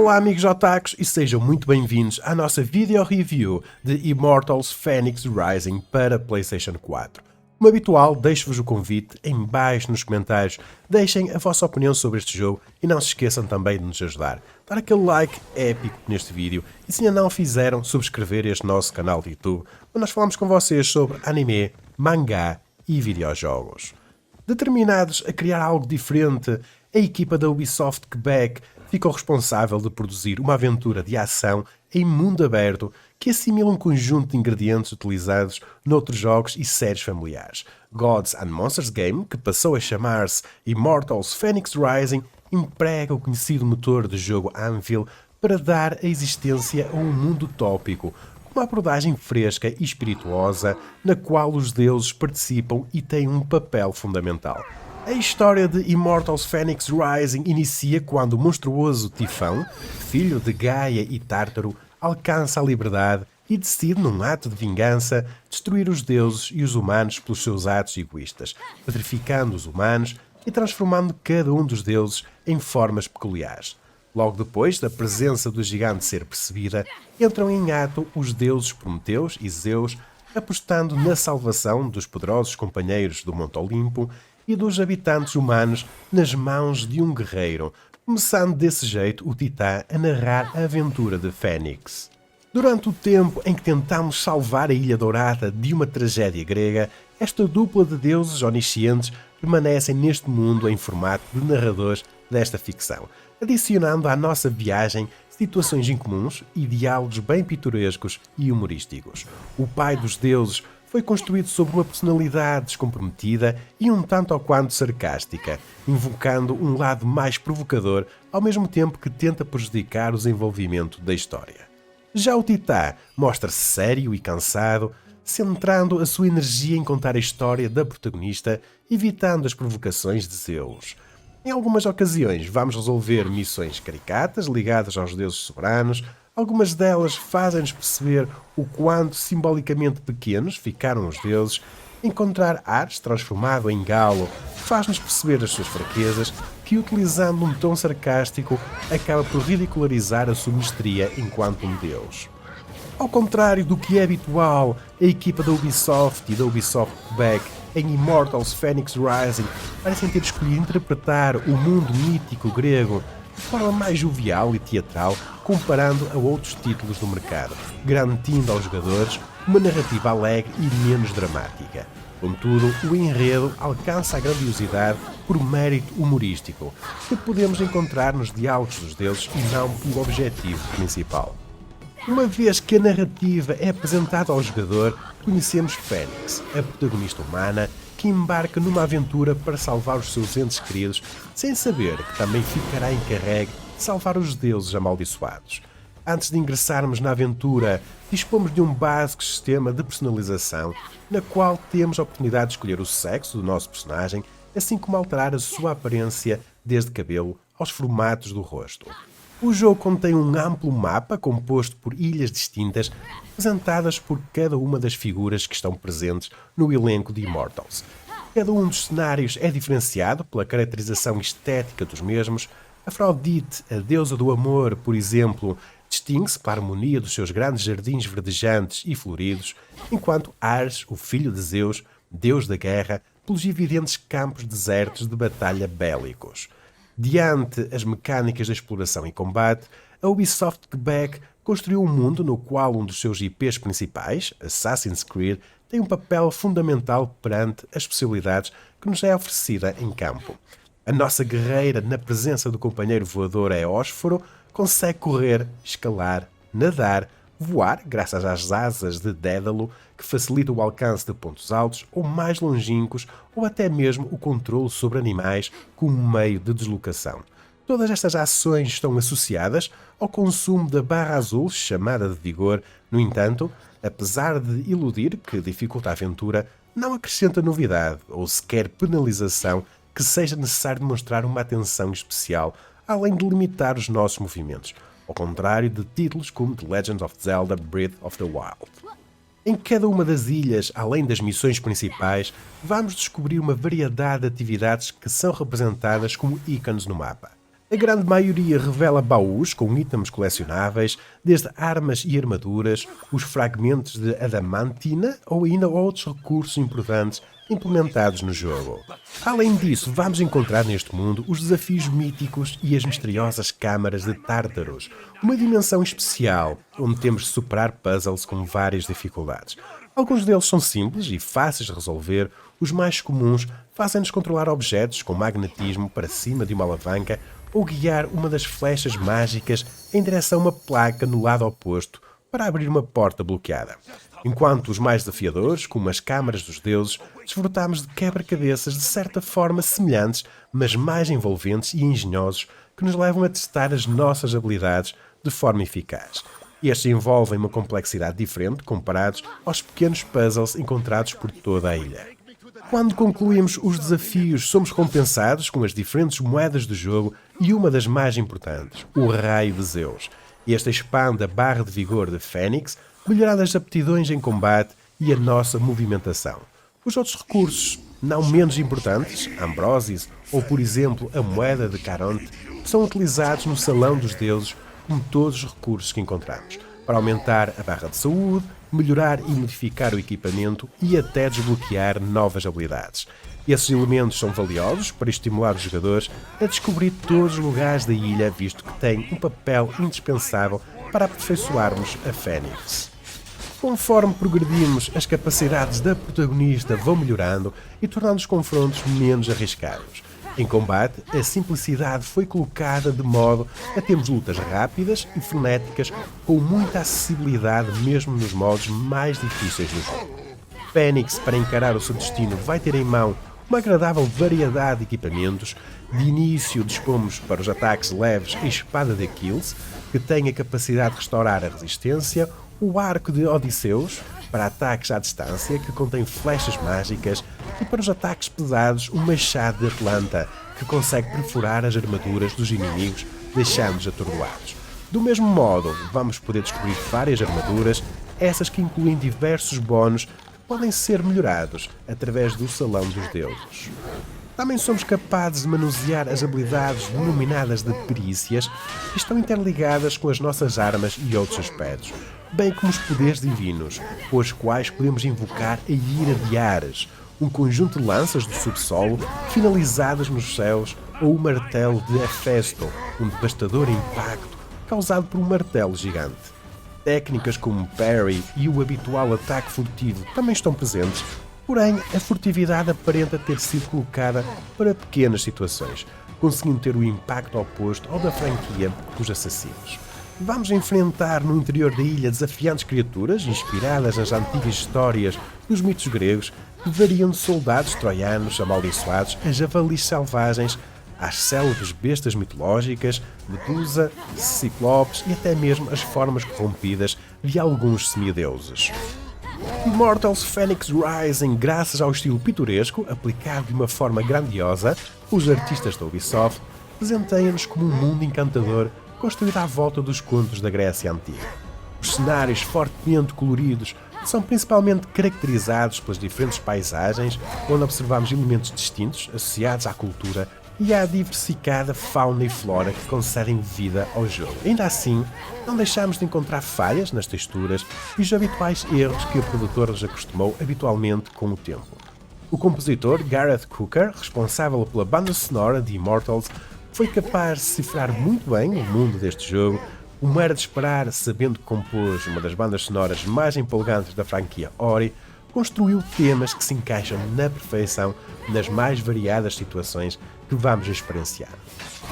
Olá amigos otakus e sejam muito bem-vindos à nossa video review de Immortals Fenyx Rising para PlayStation 4. Como habitual, deixo-vos o convite em baixo nos comentários, deixem a vossa opinião sobre este jogo e não se esqueçam também de nos ajudar. Dar aquele like épico neste vídeo e se ainda não o fizeram, subscrever este nosso canal de YouTube, onde nós falamos com vocês sobre anime, mangá e videojogos. Determinados a criar algo diferente, a equipa da Ubisoft Quebec ficou responsável de produzir uma aventura de ação em mundo aberto que assimila um conjunto de ingredientes utilizados noutros jogos e séries familiares. Gods and Monsters Game, que passou a chamar-se Immortals Fenyx Rising, emprega o conhecido motor de jogo Anvil para dar a existência a um mundo utópico, com uma abordagem fresca e espirituosa, na qual os deuses participam e têm um papel fundamental. A história de Immortals Fenyx Rising inicia quando o monstruoso Tifão, filho de Gaia e Tártaro, alcança a liberdade e decide, num ato de vingança, destruir os deuses e os humanos pelos seus atos egoístas, petrificando os humanos e transformando cada um dos deuses em formas peculiares. Logo depois da presença do gigante ser percebida, entram em ato os deuses Prometeus e Zeus, apostando na salvação dos poderosos companheiros do Monte Olimpo e dos habitantes humanos nas mãos de um guerreiro, começando desse jeito o Titã a narrar a aventura de Fênix. Durante o tempo em que tentamos salvar a Ilha Dourada de uma tragédia grega, esta dupla de deuses oniscientes permanecem neste mundo em formato de narradores desta ficção, adicionando à nossa viagem situações incomuns e diálogos bem pitorescos e humorísticos. O pai dos deuses foi construído sobre uma personalidade descomprometida e um tanto ao quanto sarcástica, invocando um lado mais provocador ao mesmo tempo que tenta prejudicar o desenvolvimento da história. Já o Titã mostra-se sério e cansado, centrando a sua energia em contar a história da protagonista, evitando as provocações de Zeus. Em algumas ocasiões vamos resolver missões caricatas ligadas aos deuses soberanos. Algumas delas fazem-nos perceber o quanto simbolicamente pequenos ficaram os deuses. Encontrar Ares transformado em galo faz-nos perceber as suas fraquezas, que utilizando um tom sarcástico acaba por ridicularizar a sua mestria enquanto um deus. Ao contrário do que é habitual, a equipa da Ubisoft e da Ubisoft Quebec em Immortals Fenyx Rising parecem ter escolhido interpretar o mundo mítico grego de forma mais jovial e teatral, comparando a outros títulos do mercado, garantindo aos jogadores uma narrativa alegre e menos dramática. Contudo, o enredo alcança a grandiosidade por mérito humorístico, que podemos encontrar nos diálogos dos deuses e não pelo objetivo principal. Uma vez que a narrativa é apresentada ao jogador, conhecemos Fênix, a protagonista humana, que embarca numa aventura para salvar os seus entes queridos, sem saber que também ficará encarregue de salvar os deuses amaldiçoados. Antes de ingressarmos na aventura, dispomos de um básico sistema de personalização, na qual temos a oportunidade de escolher o sexo do nosso personagem, assim como alterar a sua aparência, desde cabelo aos formatos do rosto. O jogo contém um amplo mapa composto por ilhas distintas, representadas por cada uma das figuras que estão presentes no elenco de Immortals. Cada um dos cenários é diferenciado pela caracterização estética dos mesmos. Afrodite, a deusa do amor, por exemplo, distingue-se pela harmonia dos seus grandes jardins verdejantes e floridos, enquanto Ares, o filho de Zeus, deus da guerra, pelos evidentes campos desertos de batalha bélicos. Diante as mecânicas de exploração e combate, a Ubisoft Quebec construiu um mundo no qual um dos seus IPs principais, Assassin's Creed, tem um papel fundamental perante as possibilidades que nos é oferecida em campo. A nossa guerreira, na presença do companheiro voador Eósforo, consegue correr, escalar, nadar, voar graças às asas de Dédalo, que facilitam o alcance de pontos altos ou mais longínquos, ou até mesmo o controle sobre animais como meio de deslocação. Todas estas ações estão associadas ao consumo da barra azul chamada de vigor. No entanto, apesar de iludir que dificulta a aventura, não acrescenta novidade ou sequer penalização que seja necessário demonstrar uma atenção especial, além de limitar os nossos movimentos, ao contrário de títulos como The Legend of Zelda Breath of the Wild. Em cada uma das ilhas, além das missões principais, vamos descobrir uma variedade de atividades que são representadas como ícones no mapa. A A grande maioria revela baús com itens colecionáveis, desde armas e armaduras, os fragmentos de adamantina ou ainda outros recursos importantes implementados no jogo. Além disso, vamos encontrar neste mundo os desafios míticos e as misteriosas câmaras de Tártaros, uma dimensão especial onde temos de superar puzzles com várias dificuldades. Alguns deles são simples e fáceis de resolver, os mais comuns fazem-nos controlar objetos com magnetismo para cima de uma alavanca ou guiar uma das flechas mágicas em direção a uma placa no lado oposto para abrir uma porta bloqueada. Enquanto os mais desafiadores, como as câmaras dos deuses, desfrutamos de quebra-cabeças de certa forma semelhantes, mas mais envolventes e engenhosos, que nos levam a testar as nossas habilidades de forma eficaz. Estes envolvem uma complexidade diferente comparados aos pequenos puzzles encontrados por toda a ilha. Quando concluímos os desafios, somos compensados com as diferentes moedas do jogo e uma das mais importantes, o Raio de Zeus. Este expande a barra de vigor de Fênix, melhorando as aptidões em combate e a nossa movimentação. Os outros recursos, não menos importantes, Ambrosis ou, por exemplo, a moeda de Caronte, são utilizados no Salão dos Deuses como todos os recursos que encontramos, para aumentar a barra de saúde, melhorar e modificar o equipamento e até desbloquear novas habilidades. Esses elementos são valiosos para estimular os jogadores a descobrir todos os lugares da ilha, visto que têm um papel indispensável para aperfeiçoarmos a Fênix. Conforme progredimos, as capacidades da protagonista vão melhorando e tornando os confrontos menos arriscados. Em combate, a simplicidade foi colocada de modo a termos lutas rápidas e frenéticas com muita acessibilidade mesmo nos modos mais difíceis do jogo. Fênix, para encarar o seu destino, vai ter em mão uma agradável variedade de equipamentos. De início dispomos para os ataques leves a espada de Aquiles, que tem a capacidade de restaurar a resistência, o arco de Odisseus, para ataques à distância, que contém flechas mágicas, e para os ataques pesados, o machado de Atlanta, que consegue perfurar as armaduras dos inimigos, deixando-os atordoados. Do mesmo modo, vamos poder descobrir várias armaduras, essas que incluem diversos bónus que podem ser melhorados através do Salão dos Deuses. Também somos capazes de manusear as habilidades denominadas de perícias, que estão interligadas com as nossas armas e outros aspectos, bem como os poderes divinos, com os quais podemos invocar a ira de Ares, um conjunto de lanças do subsolo finalizadas nos céus, ou o martelo de Hefesto, um devastador impacto causado por um martelo gigante. Técnicas como parry e o habitual ataque furtivo também estão presentes, porém a furtividade aparenta ter sido colocada para pequenas situações, conseguindo ter o impacto oposto ao da franquia dos assassinos. Vamos enfrentar no interior da ilha desafiantes criaturas inspiradas nas antigas histórias dos mitos gregos, que variam de soldados troianos amaldiçoados a javalis selvagens, às célebres bestas mitológicas, Medusa, Ciclopes e até mesmo as formas corrompidas de alguns semideuses. Immortals Fenyx Rising, graças ao estilo pitoresco aplicado de uma forma grandiosa, os artistas da Ubisoft presenteiam-nos como um mundo encantador construído à volta dos contos da Grécia Antiga. Os cenários fortemente coloridos são principalmente caracterizados pelas diferentes paisagens, onde observamos elementos distintos associados à cultura e à diversificada fauna e flora que concedem vida ao jogo. Ainda assim, não deixamos de encontrar falhas nas texturas e os habituais erros que o produtor nos acostumou habitualmente com o tempo. O compositor Gareth Cooker, responsável pela banda sonora de Immortals, foi capaz de cifrar muito bem o mundo deste jogo, como era de esperar, sabendo que compôs uma das bandas sonoras mais empolgantes da franquia Ori. Construiu temas que se encaixam na perfeição nas mais variadas situações que vamos experienciar.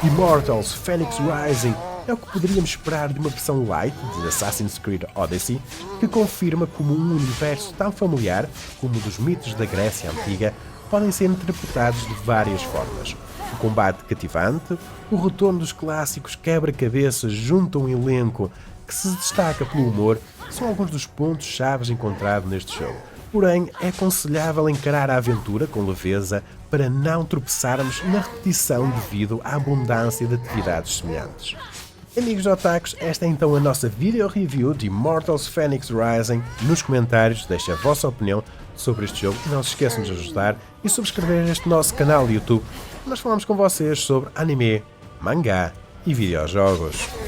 Immortals Fenyx Rising é o que poderíamos esperar de uma versão light de Assassin's Creed Odyssey, que confirma como um universo tão familiar como o dos mitos da Grécia Antiga podem ser interpretados de várias formas. O combate cativante, o retorno dos clássicos quebra-cabeças junto a um elenco que se destaca pelo humor, são alguns dos pontos-chave encontrados neste jogo. Porém, é aconselhável encarar a aventura com leveza para não tropeçarmos na repetição devido à abundância de atividades semelhantes. Amigos otakus, esta é então a nossa video review de Immortals Fenyx Rising. Nos comentários deixe a vossa opinião sobre este jogo e não se esqueçam de nos ajudar e subscrever este nosso canal de YouTube. Nós falamos com vocês sobre anime, mangá e videojogos.